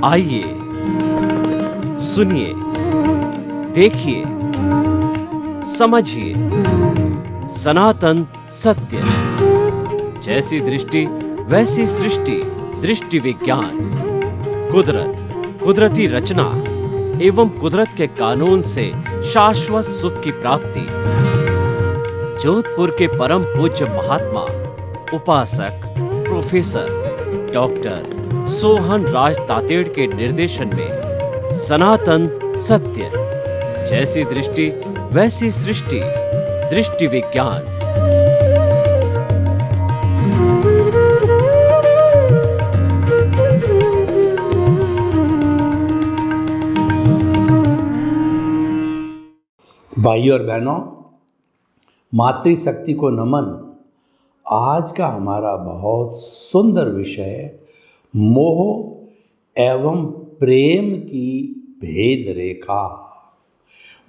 आइए सुनिए, देखिए, समझिए सनातन सत्य। जैसी दृष्टि वैसी सृष्टि, दृष्टि विज्ञान। कुदरत, कुदरती रचना एवं कुदरत के कानून से शाश्वत सुख की प्राप्ति। जोधपुर के परम पूज्य महात्मा उपासक प्रोफेसर डॉक्टर सोहन राज तातेड़ के निर्देशन में सनातन सत्य। जैसी दृष्टि वैसी सृष्टि, दृष्टि विज्ञान। भाई और बहनों, मातृशक्ति को नमन। आज का हमारा बहुत सुंदर विषय मोह एवं प्रेम की भेद रेखा।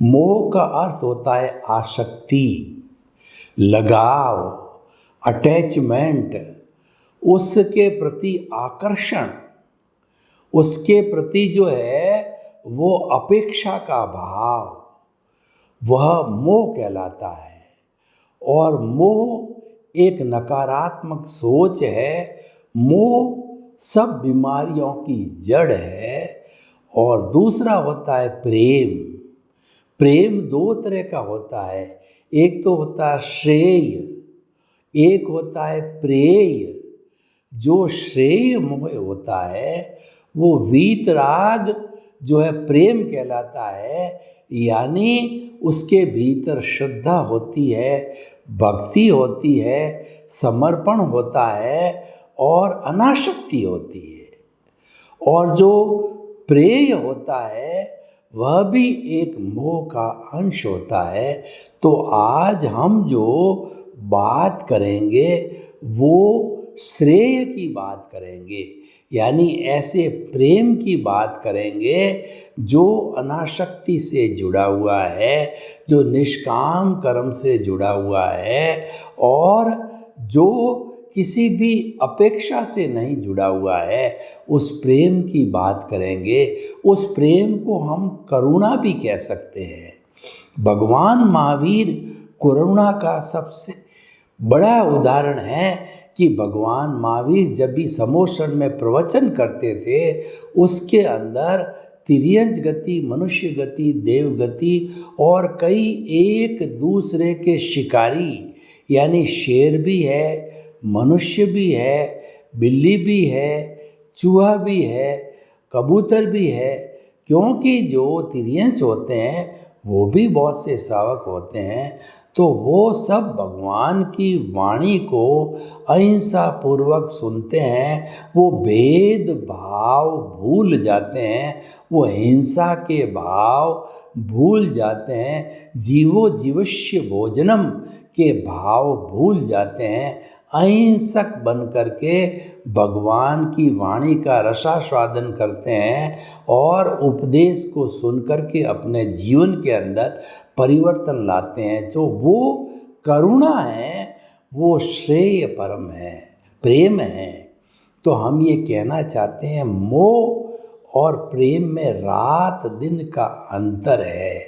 मोह का अर्थ होता है आसक्ति, लगाव, अटैचमेंट, उसके प्रति आकर्षण, उसके प्रति जो है वो अपेक्षा का भाव, वह मोह कहलाता है। और मोह एक नकारात्मक सोच है। मोह सब बीमारियों की जड़ है। और दूसरा होता है प्रेम। प्रेम दो तरह का होता है, एक तो होता है श्रेय, एक होता है प्रेय। जो श्रेय मोह होता है वो वीतराग जो है प्रेम कहलाता है। यानी उसके भीतर श्रद्धा होती है, भक्ति होती है, समर्पण होता है और अनासक्ति होती है। और जो प्रेय होता है वह भी एक मोह का अंश होता है। तो आज हम जो बात करेंगे वो श्रेय की बात करेंगे, यानी ऐसे प्रेम की बात करेंगे जो अनासक्ति से जुड़ा हुआ है, जो निष्काम कर्म से जुड़ा हुआ है और जो किसी भी अपेक्षा से नहीं जुड़ा हुआ है। उस प्रेम की बात करेंगे। उस प्रेम को हम करुणा भी कह सकते हैं। भगवान महावीर करुणा का सबसे बड़ा उदाहरण है कि भगवान महावीर जब भी समोषण में प्रवचन करते थे उसके अंदर तिर्यंच गति, मनुष्य गति, देव गति और कई एक दूसरे के शिकारी, यानी शेर भी है, मनुष्य भी है, बिल्ली भी है, चूहा भी है, कबूतर भी है। क्योंकि जो तिर्यंच होते हैं वो भी बहुत से श्रावक होते हैं, तो वो सब भगवान की वाणी को अहिंसा पूर्वक सुनते हैं। वो भेद भाव भूल जाते हैं, वो हिंसा के भाव भूल जाते हैं, जीवो जीवस्य भोजनम के भाव भूल जाते हैं। अहिंसक बन करके भगवान की वाणी का रसास्वादन करते हैं और उपदेश को सुन करके अपने जीवन के अंदर परिवर्तन लाते हैं। जो वो करुणा है वो श्रेय परम है, प्रेम है। तो हम ये कहना चाहते हैं मोह और प्रेम में रात दिन का अंतर है।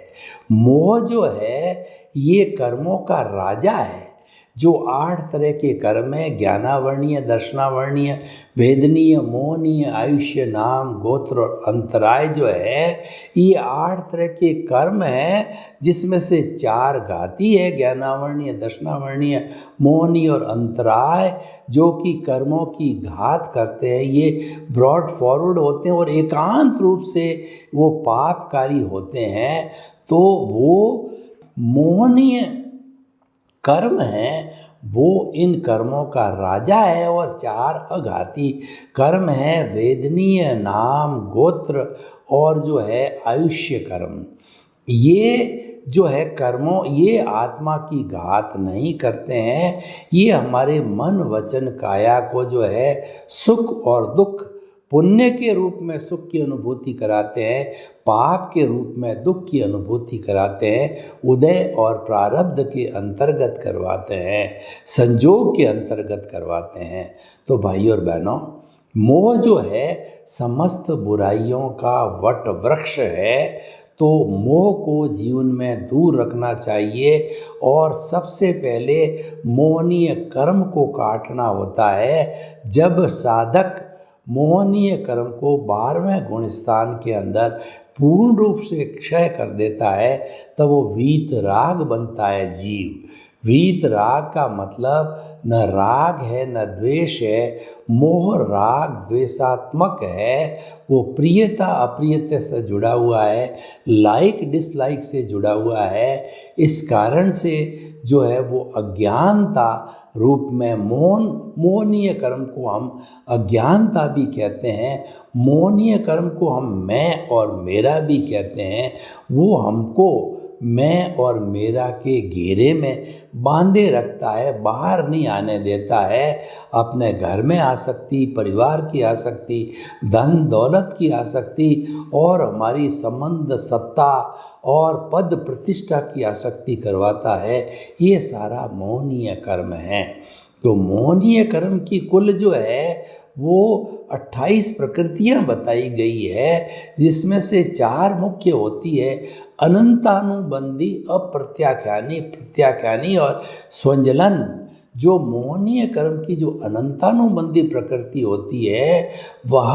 मोह जो है ये कर्मों का राजा है। जो 8 तरह के कर्म हैं, ज्ञानावर्णीय, दर्शनावर्णीय, वेदनीय, मोहनीय, आयुष्य, नाम, गोत्र और अंतराय जो है, ये 8 तरह के कर्म हैं, जिसमें से 4 घाती है, ज्ञानावर्णीय, दर्शनावर्णीय, मोहनीय और अंतराय, जो कि कर्मों की घात करते हैं। ये ब्रॉड फॉरवर्ड होते हैं और एकांत रूप से वो पापकारी होते हैं। तो वो मोहनीय कर्म है वो इन कर्मों का राजा है। और 4 अघाती कर्म हैं, वेदनीय, नाम, गोत्र और जो है आयुष्य कर्म। ये जो है कर्मों, ये आत्मा की घात नहीं करते हैं। ये हमारे मन वचन काया को जो है सुख और दुख, पुण्य के रूप में सुख की अनुभूति कराते हैं, पाप के रूप में दुख की अनुभूति कराते हैं, उदय और प्रारब्ध के अंतर्गत करवाते हैं, संजोग के अंतर्गत करवाते हैं। तो भाई और बहनों, मोह जो है समस्त बुराइयों का वट वृक्ष है, तो मोह को जीवन में दूर रखना चाहिए और सबसे पहले मोहनीय कर्म को काटना होता है। जब साधक मोहनीय कर्म को 12वें गुण स्थान के अंदर पूर्ण रूप से क्षय कर देता है, तब वो वीतराग बनता है जीव। वीतराग का मतलब न राग है न द्वेष है, मोह राग द्वेषात्मक है। वो प्रियता अप्रियता से जुड़ा हुआ है, लाइक डिसलाइक से जुड़ा हुआ है। इस कारण से जो है वो अज्ञानता रूप में मोहनीय कर्म को हम अज्ञानता भी कहते हैं, मोहनीय कर्म को हम मैं और मेरा भी कहते हैं। वो हमको मैं और मेरा के घेरे में बांधे रखता है, बाहर नहीं आने देता है। अपने घर में आसक्ति, परिवार की आसक्ति, धन दौलत की आसक्ति और हमारी संबंध, सत्ता और पद प्रतिष्ठा की आसक्ति करवाता है। ये सारा मोहनीय कर्म है। तो मोहनीय कर्म की कुल जो है वो 28 प्रकृतियां बताई गई है, जिसमें से 4 मुख्य होती है, अनंतानुबंधी, अप्रत्याख्यानी, प्रत्याख्यानी और स्वंजलन। जो मोहनीय कर्म की जो अनंतानुबंधी प्रकृति होती है वह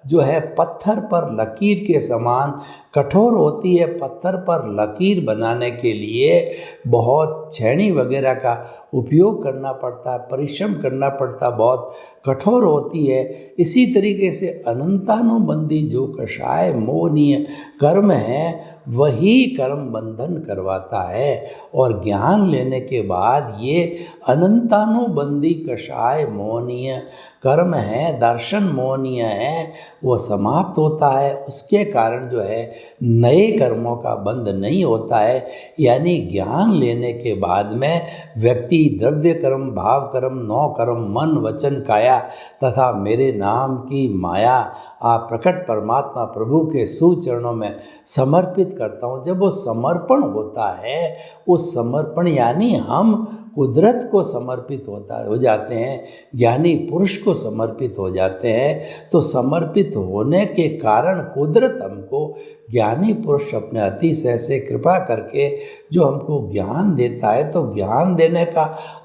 जो है पत्थर पर लकीर के समान कठोर होती है। पत्थर पर लकीर बनाने के लिए बहुत छेनी वगैरह का उपयोग करना पड़ता है, परिश्रम करना पड़ता, बहुत कठोर होती है। इसी तरीके से अनंतानुबंधी जो कषाय मोहनीय कर्म है वही कर्म बंधन करवाता है। और ज्ञान लेने के बाद ये अनंतानुबंधी कषाय मोहनीय कर्म है, दर्शन मोहनीय है, वो समाप्त होता है। उसके कारण जो है नए कर्मों का बंध नहीं होता है। यानी ज्ञान लेने के बाद में व्यक्ति द्रव्य कर्म, भाव कर्म, 9 कर्म, मन वचन काया तथा मेरे नाम की माया आप प्रकट परमात्मा प्रभु के सुचरणों में समर्पित करता हूँ। जब वो समर्पण होता है, वो समर्पण यानी हम कुदरत को समर्पित हो जाते हैं, ज्ञानी पुरुष को समर्पित हो जाते हैं। तो समर्पित होने के कारण कुदरत हमको, ज्ञानी पुरुष अपने अतिशय से कृपा करके जो हमको ज्ञान देता है, तो ज्ञान देने का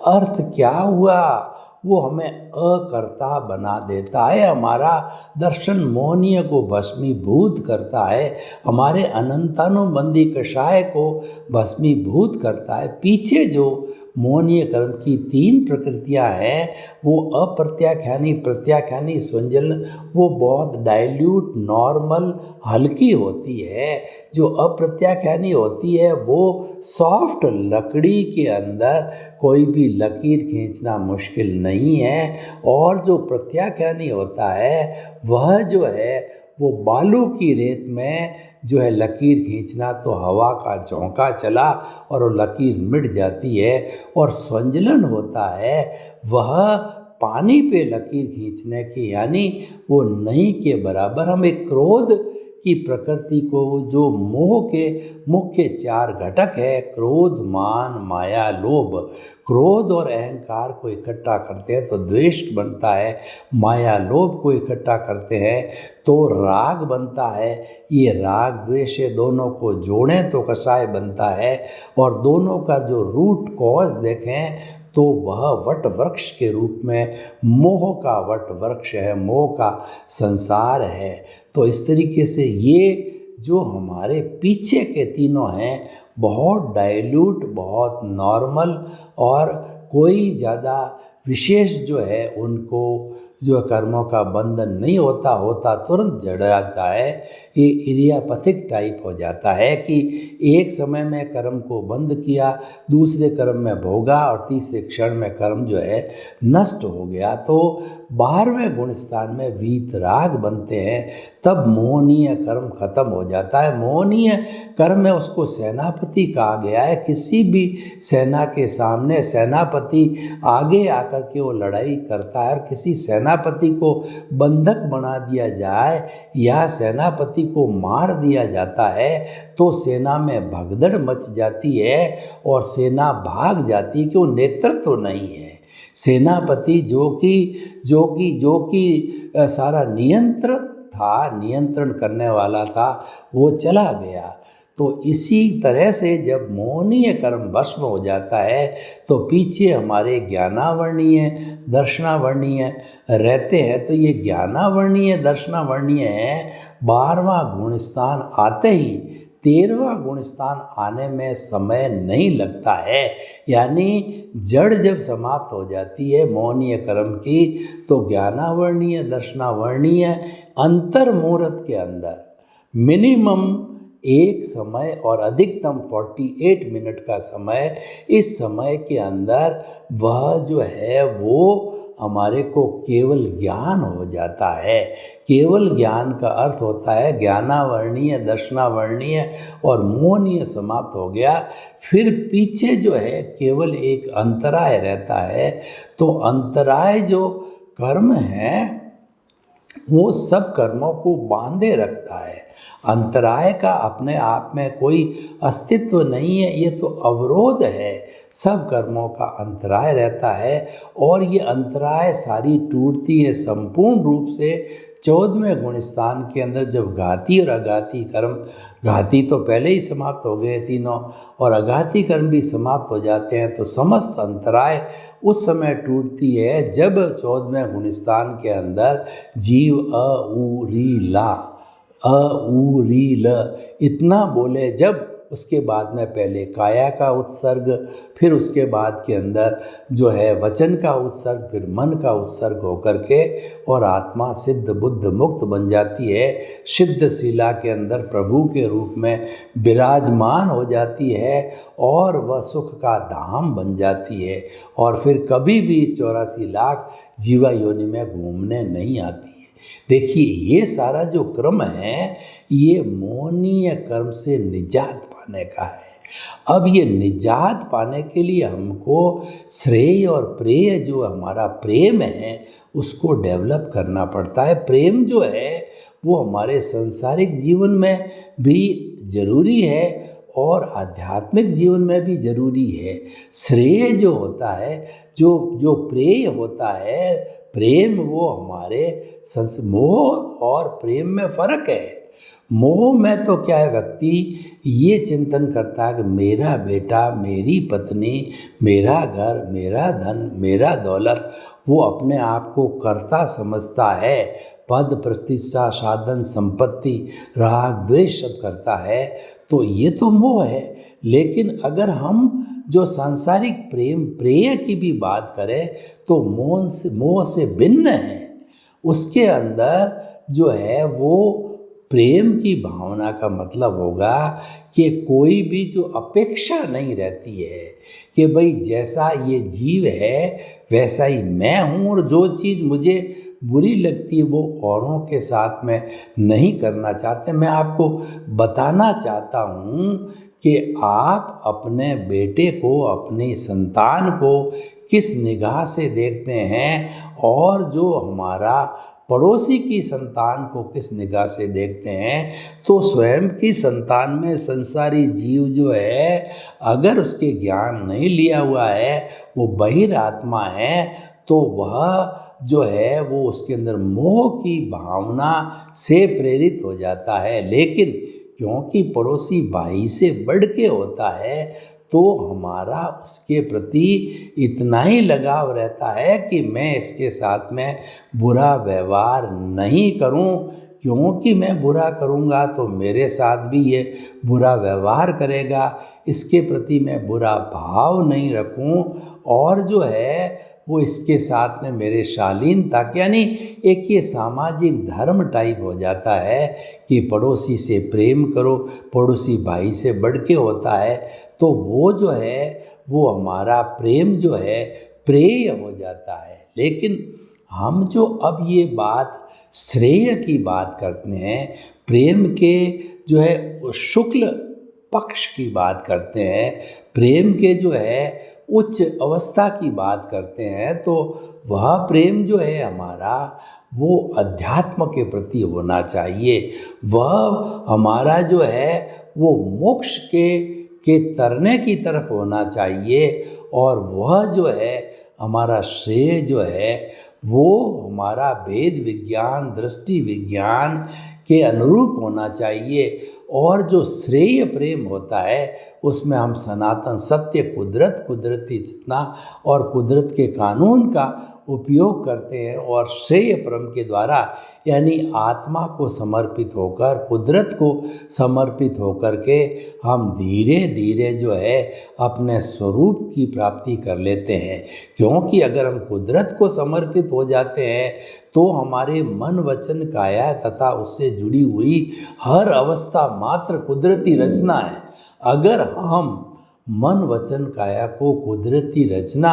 अर्थ क्या हुआ? वो हमें अकर्ता बना देता है, हमारा दर्शन मोहनीय को भस्मीभूत करता है, हमारे अनंतानुबंधी कषाय को भस्मीभूत करता है। पीछे जो मोहनीय कर्म की 3 प्रकृतियां हैं, वो अप्रत्याख्यानी, प्रत्याख्यानी, स्वंजन, वो बहुत डाइल्यूट, नॉर्मल, हल्की होती है। जो अप्रत्याख्यानी होती है वो सॉफ्ट लकड़ी के अंदर कोई भी लकीर खींचना मुश्किल नहीं है। और जो प्रत्याख्यानी होता है वह जो है वो बालू की रेत में जो है लकीर खींचना तो हवा का झोंका चला और वो लकीर मिट जाती है। और स्वंजलन होता है वह पानी पे लकीर खींचने की, यानी वो नहीं के बराबर। हमें क्रोध की प्रकृति को, जो मोह के मुख्य 4 घटक है, क्रोध, मान, माया, लोभ, क्रोध और अहंकार को इकट्ठा करते हैं तो द्वेष बनता है, माया लोभ को इकट्ठा करते हैं तो राग बनता है। ये राग द्वेष दोनों को जोड़ें तो कषाय बनता है। और दोनों का जो रूट कॉज देखें तो वह वट वृक्ष के रूप में मोह का वट वृक्ष है, मोह का संसार है। तो इस तरीके से ये जो हमारे पीछे के तीनों हैं बहुत डाइल्यूट, बहुत नॉर्मल और कोई ज़्यादा विशेष जो है उनको जो कर्मों का बंधन नहीं होता तुरंत जड़ जाता है। ये इडियापैथिक टाइप हो जाता है कि एक समय में कर्म को बंद किया, दूसरे कर्म में भोगा और तीसरे क्षण में कर्म जो है नष्ट हो गया। तो 12वें गुण स्थान में वीतराग बनते हैं, तब मोहनीय कर्म खत्म हो जाता है। मोहनीय कर्म में उसको सेनापति कहा गया है। किसी भी सेना के सामने सेनापति आगे आकर के वो लड़ाई करता है और किसी सेनापति को बंधक बना दिया जाए या सेनापति को मार दिया जाता है तो सेना में भगदड़ मच जाती है और सेना भाग जाती है कि वो नेतृत्व नहीं है। सेनापति जो कि सारा नियंत्रण था, नियंत्रण करने वाला था, वो चला गया। तो इसी तरह से जब मोहनीय कर्म भस्म हो जाता है तो पीछे हमारे ज्ञानावर्णीय दर्शनावर्णीय रहते हैं। तो ये ज्ञानावर्णीय दर्शनावर्णीय है, 12वां गुण स्थान आते ही 13वां गुण स्थान आने में समय नहीं लगता है। यानी जड़ जब समाप्त हो जाती है मोहनीय कर्म की, तो ज्ञानावर्णीय दर्शनावर्णीय अंतर मुहूर्त के अंदर मिनिमम एक समय और अधिकतम 48 मिनट का समय, इस समय के अंदर वह जो है वो हमारे को केवल ज्ञान हो जाता है। केवल ज्ञान का अर्थ होता है ज्ञानावर्णीय दर्शनावर्णीय और मोहनीय समाप्त हो गया। फिर पीछे जो है केवल एक अंतराय रहता है। तो अंतराय जो कर्म है वो सब कर्मों को बांधे रखता है। अंतराय का अपने आप में कोई अस्तित्व नहीं है, ये तो अवरोध है। सब कर्मों का अंतराय रहता है और ये अंतराय सारी टूटती है संपूर्ण रूप से 14वें गुण स्थान के अंदर, जब घाती और अघाती कर्म, घाती तो पहले ही समाप्त हो गए तीनों और अघाती कर्म भी समाप्त हो जाते हैं। तो समस्त अंतराय उस समय टूटती है जब 14वें गुण स्थान के अंदर जीव अ उ री ल इतना बोले जब, उसके बाद में पहले काया का उत्सर्ग, फिर उसके बाद के अंदर जो है वचन का उत्सर्ग, फिर मन का उत्सर्ग होकर के और आत्मा सिद्ध बुद्ध मुक्त बन जाती है। सिद्ध शिला के अंदर प्रभु के रूप में विराजमान हो जाती है और वह सुख का धाम बन जाती है और फिर कभी भी 84 लाख जीवा योनि में घूमने नहीं आती है। देखिए ये सारा जो क्रम है ये मोहनीय कर्म से निजात पाने का है। अब ये निजात पाने के लिए हमको श्रेय और प्रेय जो हमारा प्रेम है उसको डेवलप करना पड़ता है। प्रेम जो है वो हमारे सांसारिक जीवन में भी ज़रूरी है और आध्यात्मिक जीवन में भी ज़रूरी है। श्रेय जो होता है, जो प्रेय होता है, प्रेम वो हमारे मोह और प्रेम में फ़र्क है। मोह में तो क्या है, व्यक्ति ये चिंतन करता है कि मेरा बेटा, मेरी पत्नी, मेरा घर, मेरा धन, मेरा दौलत, वो अपने आप को कर्ता समझता है। पद प्रतिष्ठा साधन संपत्ति राग द्वेष सब करता है। तो ये तो मोह है। लेकिन अगर हम जो सांसारिक प्रेम प्रेय की भी बात करें तो मोह से भिन्न है। उसके अंदर जो है वो प्रेम की भावना का मतलब होगा कि कोई भी जो अपेक्षा नहीं रहती है कि भाई जैसा ये जीव है वैसा ही मैं हूँ और जो चीज़ मुझे बुरी लगती है वो औरों के साथ में नहीं करना चाहते। मैं आपको बताना चाहता हूँ कि आप अपने बेटे को, अपनी संतान को किस निगाह से देखते हैं और जो हमारा पड़ोसी की संतान को किस निगाह से देखते हैं। तो स्वयं की संतान में संसारी जीव जो है, अगर उसके ज्ञान नहीं लिया हुआ है, वो बहिर आत्मा है, तो वह जो है वो उसके अंदर मोह की भावना से प्रेरित हो जाता है। लेकिन क्योंकि पड़ोसी भाई से बढ़ के होता है तो हमारा उसके प्रति इतना ही लगाव रहता है कि मैं इसके साथ में बुरा व्यवहार नहीं करूं, क्योंकि मैं बुरा करूंगा तो मेरे साथ भी ये बुरा व्यवहार करेगा। इसके प्रति मैं बुरा भाव नहीं रखूं और जो है वो इसके साथ में मेरे शालीनता, यानी एक ये सामाजिक धर्म टाइप हो जाता है कि पड़ोसी से प्रेम करो, पड़ोसी भाई से बढ़ के होता है। तो वो जो है वो हमारा प्रेम जो है प्रेय हो जाता है। लेकिन हम जो अब ये बात श्रेय की बात करते हैं, प्रेम के जो है शुक्ल पक्ष की बात करते हैं, प्रेम के जो है उच्च अवस्था की बात करते हैं, तो वह प्रेम जो है हमारा वो अध्यात्म के प्रति होना चाहिए। वह हमारा जो है वो मोक्ष के तरने की तरफ होना चाहिए और वह जो है हमारा श्रेय जो है वो हमारा वेद विज्ञान, दृष्टि विज्ञान के अनुरूप होना चाहिए। और जो श्रेय प्रेम होता है उसमें हम सनातन सत्य, कुदरत, कुदरती चेतना और कुदरत के कानून का उपयोग करते हैं और श्रेय परम के द्वारा यानी आत्मा को समर्पित होकर, कुदरत को समर्पित होकर के हम धीरे धीरे जो है अपने स्वरूप की प्राप्ति कर लेते हैं। क्योंकि अगर हम कुदरत को समर्पित हो जाते हैं तो हमारे मन, वचन, काया तथा उससे जुड़ी हुई हर अवस्था मात्र कुदरती रचना है। अगर हम मन, वचन, काया को कुदरती रचना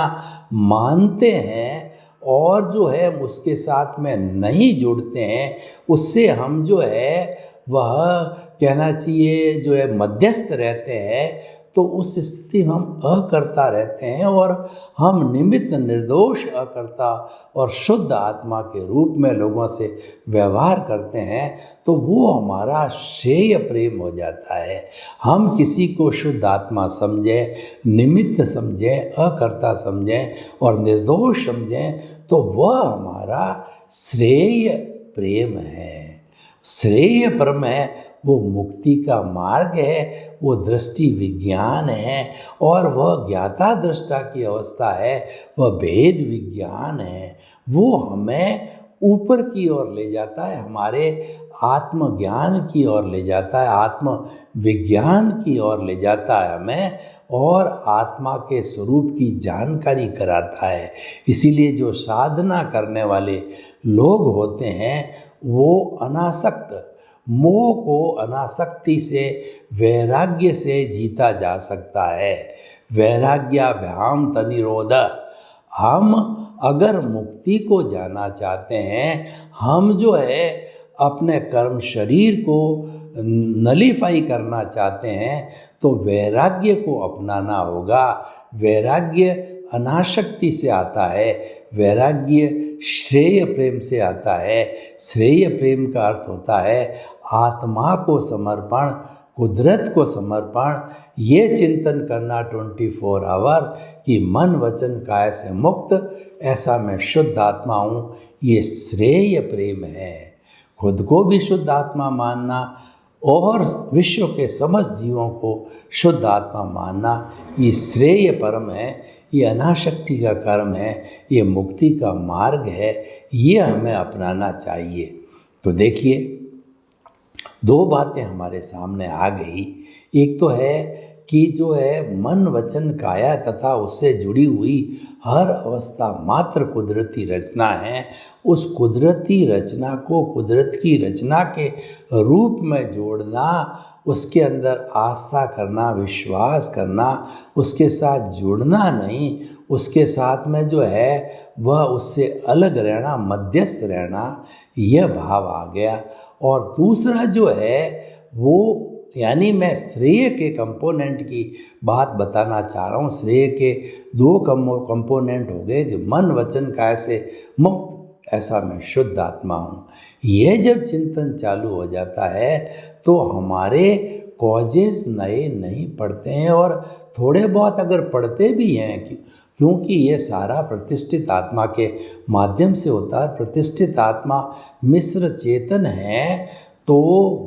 मानते हैं और जो है उसके साथ में नहीं जुड़ते हैं, उससे हम जो है वह कहना चाहिए जो है मध्यस्थ रहते हैं, तो उस स्थिति हम अकर्ता रहते हैं और हम निमित्त निर्दोष अकर्ता और शुद्ध आत्मा के रूप में लोगों से व्यवहार करते हैं। तो वो हमारा श्रेय प्रेम हो जाता है। हम किसी को शुद्ध आत्मा समझें, निमित्त समझें, अकर्ता समझें और निर्दोष समझें तो वह हमारा श्रेय प्रेम है। श्रेय परम है, वो मुक्ति का मार्ग है, वो दृष्टि विज्ञान है और वह ज्ञाता दृष्टा की अवस्था है, वह भेद विज्ञान है। वो हमें ऊपर की ओर ले जाता है, हमारे आत्मज्ञान की ओर ले जाता है, आत्म विज्ञान की ओर ले जाता है हमें और आत्मा के स्वरूप की जानकारी कराता है। इसीलिए जो साधना करने वाले लोग होते हैं वो अनासक्त, मोह को अनासक्ति से, वैराग्य से जीता जा सकता है। वैराग्याभ्याम तनिरोध। हम अगर मुक्ति को जाना चाहते हैं, हम जो है अपने कर्म शरीर को नलीफाई करना चाहते हैं तो वैराग्य को अपनाना होगा। वैराग्य अनासक्ति से आता है, वैराग्य श्रेय प्रेम से आता है। श्रेय प्रेम का अर्थ होता है आत्मा को समर्पण, कुदरत को समर्पण। ये चिंतन करना 24 आवर कि मन, वचन, काया से मुक्त, ऐसा मैं शुद्ध आत्मा हूँ, ये श्रेय प्रेम है। खुद को भी शुद्ध आत्मा मानना और विश्व के समस्त जीवों को शुद्ध आत्मा मानना, ये श्रेय परम है, ये अनाशक्ति का कर्म है, ये मुक्ति का मार्ग है, ये हमें अपनाना चाहिए। तो देखिए, दो बातें हमारे सामने आ गई। एक तो है कि जो है मन, वचन, काया तथा उससे जुड़ी हुई हर अवस्था मात्र कुदरती रचना है। उस कुदरती रचना को कुदरत की रचना के रूप में जोड़ना, उसके अंदर आस्था करना, विश्वास करना, उसके साथ जुड़ना नहीं, उसके साथ में जो है वह उससे अलग रहना, मध्यस्थ रहना, यह भाव आ गया। और दूसरा जो है वो यानी मैं श्रेय के कंपोनेंट की बात बताना चाह रहा हूँ। श्रेय के दो कंपोनेंट हो गए कि मन, वचन, काया से मुक्त, ऐसा मैं शुद्ध आत्मा हूँ। यह जब चिंतन चालू हो जाता है तो हमारे कॉजेस नए नहीं पड़ते हैं और थोड़े बहुत अगर पढ़ते भी हैं क्योंकि ये सारा प्रतिष्ठित आत्मा के माध्यम से होता है। प्रतिष्ठित आत्मा मिश्र चेतन है तो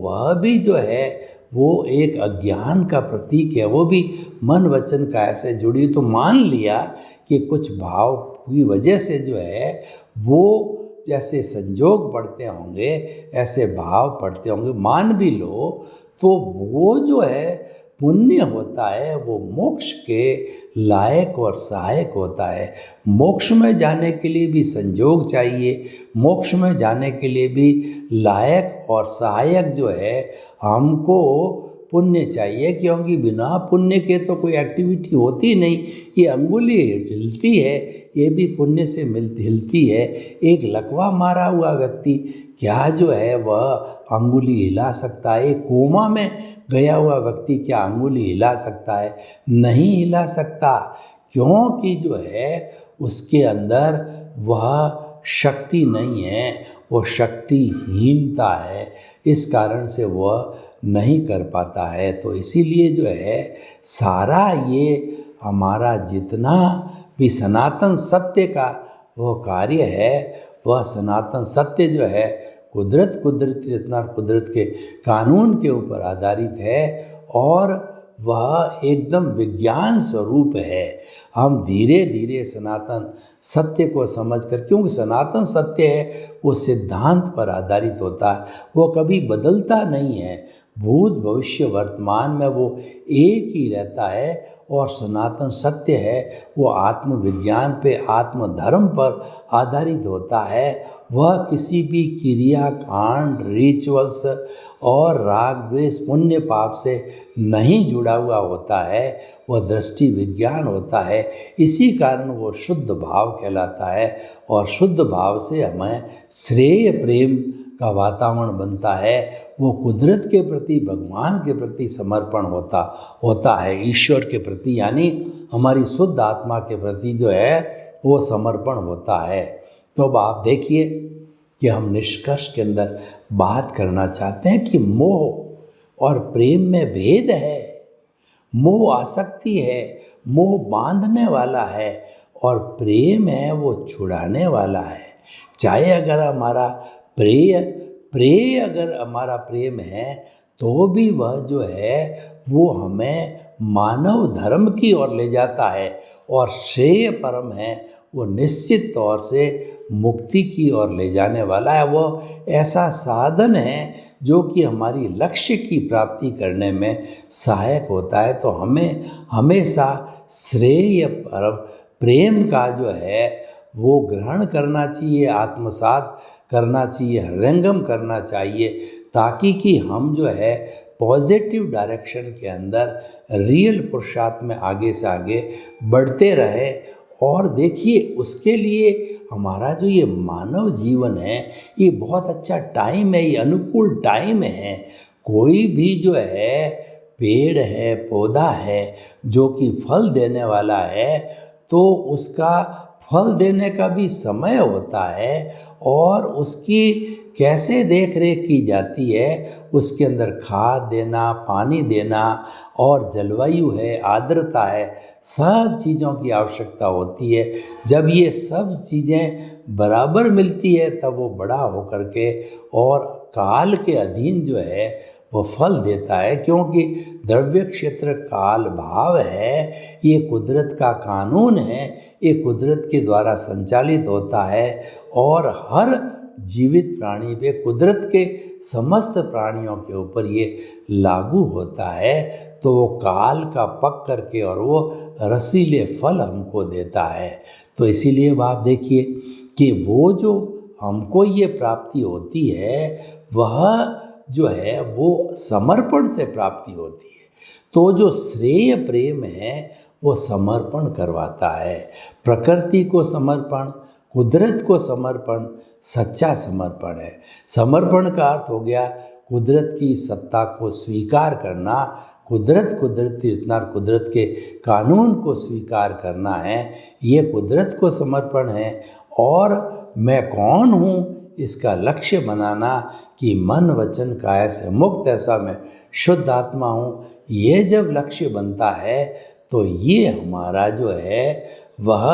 वह भी जो है वो एक अज्ञान का प्रतीक है, वो भी मन, वचन, काया से जुड़ी। तो मान लिया कि कुछ भाव की वजह से जो है वो जैसे संजोग पढ़ते होंगे ऐसे भाव पढ़ते होंगे, मान भी लो, तो वो जो है पुण्य होता है, वो मोक्ष के लायक और सहायक होता है। मोक्ष में जाने के लिए भी संजोग चाहिए, मोक्ष में जाने के लिए भी लायक और सहायक जो है हमको पुण्य चाहिए, क्योंकि बिना पुण्य के तो कोई एक्टिविटी होती नहीं। ये अंगुली हिलती है, ये भी पुण्य से हिलती है। एक लकवा मारा हुआ व्यक्ति क्या जो है वह अंगुली हिला सकता है? एक कोमा में गया हुआ व्यक्ति क्या अंगुली हिला सकता है? नहीं हिला सकता, क्योंकि जो है उसके अंदर वह शक्ति नहीं है, वो शक्तिहीनता है, इस कारण से वह नहीं कर पाता है। तो इसीलिए जो है सारा ये हमारा जितना भी सनातन सत्य का वो कार्य है, वह सनातन सत्य जो है कुदरती रचना, कुदरत के कानून के ऊपर आधारित है और वह एकदम विज्ञान स्वरूप है। हम धीरे धीरे सनातन सत्य को समझकर, क्योंकि सनातन सत्य है वो सिद्धांत पर आधारित होता है, वो कभी बदलता नहीं है, भूत भविष्य वर्तमान में वो एक ही रहता है। और सनातन सत्य है वो आत्मविज्ञान पे, आत्मधर्म पर आधारित होता है। वह किसी भी क्रिया कांड, रिचुअल्स और राग द्वेष पुण्य पाप से नहीं जुड़ा हुआ होता है, वह दृष्टि विज्ञान होता है। इसी कारण वो शुद्ध भाव कहलाता है और शुद्ध भाव से हमें श्रेय प्रेम का वातावरण बनता है। वो कुदरत के प्रति, भगवान के प्रति समर्पण होता है, ईश्वर के प्रति यानी हमारी शुद्ध आत्मा के प्रति जो है वो समर्पण होता है। तो अब आप देखिए कि हम निष्कर्ष के अंदर बात करना चाहते हैं कि मोह और प्रेम में भेद है। मोह आसक्ति है, मोह बांधने वाला है और प्रेम है वो छुड़ाने वाला है। चाहे अगर हमारा अगर हमारा प्रेम है तो भी वह जो है वो हमें मानव धर्म की ओर ले जाता है और श्रेय परम है वो निश्चित तौर से मुक्ति की ओर ले जाने वाला है। वो ऐसा साधन है जो कि हमारी लक्ष्य की प्राप्ति करने में सहायक होता है। तो हमें हमेशा श्रेय परम प्रेम का जो है वो ग्रहण करना चाहिए, आत्मसात करना चाहिए, हृदयंगम करना चाहिए, ताकि कि हम जो है पॉजिटिव डायरेक्शन के अंदर रियल पुरुषार्थ में आगे से आगे बढ़ते रहे। और देखिए उसके लिए हमारा जो ये मानव जीवन है ये बहुत अच्छा टाइम है, ये अनुकूल टाइम है। कोई भी जो है पेड़ है, पौधा है जो कि फल देने वाला है तो उसका फल देने का भी समय होता है और उसकी कैसे देख रेख की जाती है, उसके अंदर खाद देना, पानी देना और जलवायु है, आर्द्रता है, सब चीज़ों की आवश्यकता होती है। जब ये सब चीज़ें बराबर मिलती है तब वो बड़ा होकर के और काल के अधीन जो है वो फल देता है। क्योंकि द्रव्य क्षेत्र काल भाव है, ये कुदरत का कानून है, ये कुदरत के द्वारा संचालित होता है और हर जीवित प्राणी पे, कुदरत के समस्त प्राणियों के ऊपर ये लागू होता है। तो वो काल का पक करके और वो रसीले फल हमको देता है। तो इसीलिए आप देखिए कि वो जो हमको ये प्राप्ति होती है वह जो है वो समर्पण से प्राप्ति होती है। तो जो श्रेय प्रेम है वो समर्पण करवाता है, प्रकृति को समर्पण, कुदरत को समर्पण सच्चा समर्पण है। समर्पण का अर्थ हो गया कुदरत की सत्ता को स्वीकार करना, कुदरती रचना, कुदरत के कानून को स्वीकार करना है, ये कुदरत को समर्पण है। और मैं कौन हूँ इसका लक्ष्य बनाना कि मन वचन काया से मुक्त ऐसा मैं शुद्ध आत्मा हूँ, ये जब लक्ष्य बनता है तो ये हमारा जो है वह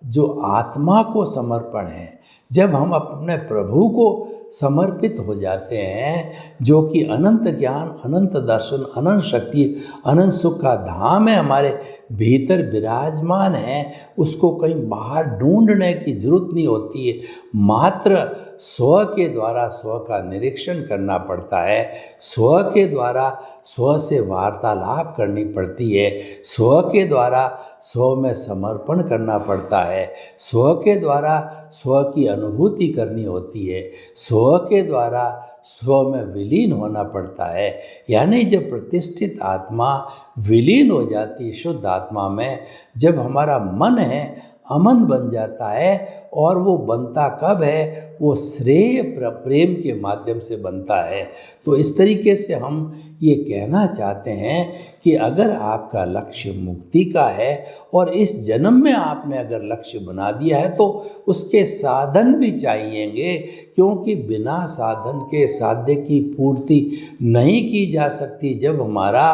जो आत्मा को समर्पण है। जब हम अपने प्रभु को समर्पित हो जाते हैं जो कि अनंत ज्ञान, अनंत दर्शन, अनंत शक्ति, अनंत सुख का धाम है, हमारे भीतर विराजमान है, उसको कहीं बाहर ढूंढने की जरूरत नहीं होती है। मात्र स्व के द्वारा स्व का निरीक्षण करना पड़ता है, स्व के द्वारा स्व से वार्तालाप करनी पड़ती है, स्व के द्वारा स्व में समर्पण करना पड़ता है, स्व के द्वारा स्व की अनुभूति करनी होती है, स्व के द्वारा स्व में विलीन होना पड़ता है। यानी जब प्रतिष्ठित आत्मा विलीन हो जाती है शुद्ध आत्मा में, जब हमारा मन है अमन बन जाता है। और वो बनता कब है? वो श्रेय प्रेम के माध्यम से बनता है। तो इस तरीके से हम ये कहना चाहते हैं कि अगर आपका लक्ष्य मुक्ति का है और इस जन्म में आपने अगर लक्ष्य बना दिया है तो उसके साधन भी चाहिएंगे, क्योंकि बिना साधन के साध्य की पूर्ति नहीं की जा सकती। जब हमारा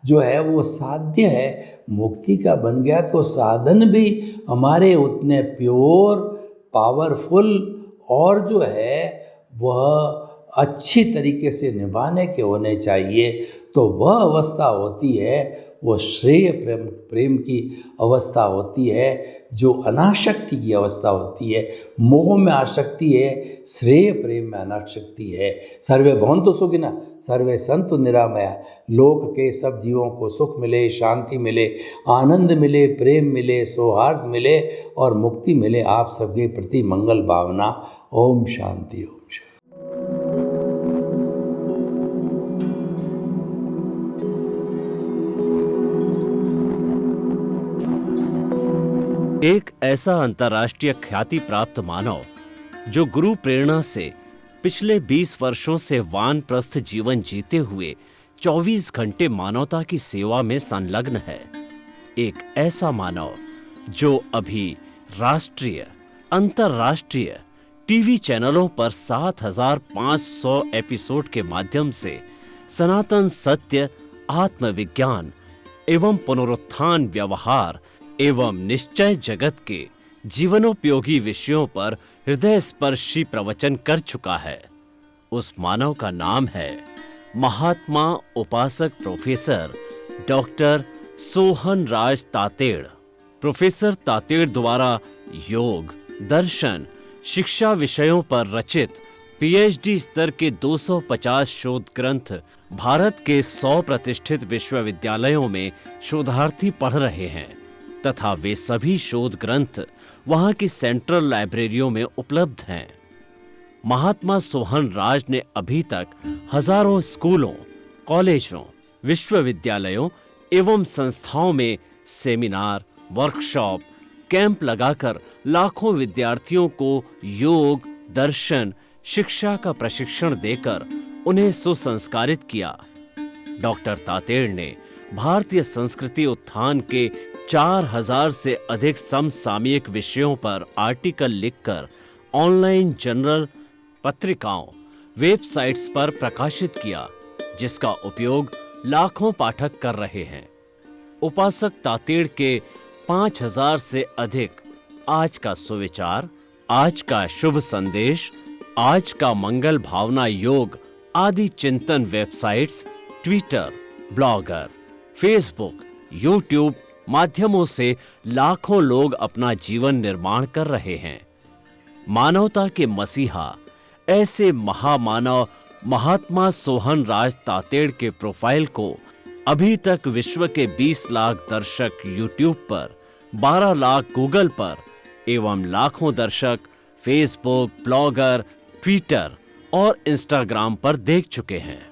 जो है वो साध्य है, मुक्ति का बन गया तो साधन भी हमारे उतने प्योर, पावरफुल और जो है वह अच्छी तरीके से निभाने के होने चाहिए। तो वह अवस्था होती है, वो श्रेय प्रेम की अवस्था होती है, जो अनासक्ति की अवस्था होती है। मोह में आसक्ति है, श्रेय प्रेम में अनासक्ति है। सर्वे भवन्तु सुखिनः, सर्वे सन्तु निरामया। लोक के सब जीवों को सुख मिले, शांति मिले, आनंद मिले, प्रेम मिले, सौहार्द मिले और मुक्ति मिले। आप सबके प्रति मंगल भावना। ओम शांति। ओम शांति। एक ऐसा अंतर्राष्ट्रीय ख्याति प्राप्त मानव जो गुरु प्रेरणा से पिछले 20 वर्षों से वानप्रस्थ जीवन जीते हुए 24 घंटे मानवता की सेवा में संलग्न है। एक ऐसा मानव जो अभी राष्ट्रीय, अंतर्राष्ट्रीय टीवी चैनलों पर 7,500 एपिसोड के माध्यम से सनातन सत्य, आत्मविज्ञान एवं पुनरुत्थान, व्यवहार एवं निश्चय जगत के जीवनोपयोगी विषयों पर हृदय स्पर्शी प्रवचन कर चुका है। उस मानव का नाम है महात्मा उपासक प्रोफेसर डॉक्टर सोहन राज तातेड़। प्रोफेसर तातेड़ द्वारा योग, दर्शन, शिक्षा विषयों पर रचित पीएचडी स्तर के 250 शोध ग्रंथ भारत के 100 प्रतिष्ठित विश्वविद्यालयों में शोधार्थी पढ़ रहे हैं तथा वे सभी शोध ग्रंथ वहां की सेंट्रल लाइब्रेरियों में उपलब्ध हैं। महात्मा सोहन राज ने अभी तक हजारों स्कूलों, कॉलेजों, विश्वविद्यालयों एवं संस्थाओं में सेमिनार, वर्कशॉप, कैंप लगाकर लाखों विद्यार्थियों को योग, दर्शन, शिक्षा का प्रशिक्षण देकर उन्हें सुसंस्कारित किया। डॉक्टर तातेड़ ने भारतीय संस्कृति उत्थान के 4000 से अधिक समसामयिक विषयों पर आर्टिकल लिखकर ऑनलाइन जर्नल, पत्रिकाओं, वेबसाइट्स पर प्रकाशित किया, जिसका उपयोग लाखों पाठक कर रहे हैं। उपासक तातेड़ के 5000 से अधिक आज का सुविचार, आज का शुभ संदेश, आज का मंगल भावना योग आदि चिंतन websites, Twitter, blogger, Facebook, YouTube माध्यमों से लाखों लोग अपना जीवन निर्माण कर रहे हैं। मानवता के मसीहा ऐसे महामानव महात्मा सोहन राज तातेड़ के प्रोफाइल को अभी तक विश्व के 20 लाख दर्शक यूट्यूब पर, 12 लाख गूगल पर एवं लाखों दर्शक फेसबुक, ब्लॉगर, ट्विटर और इंस्टाग्राम पर देख चुके हैं।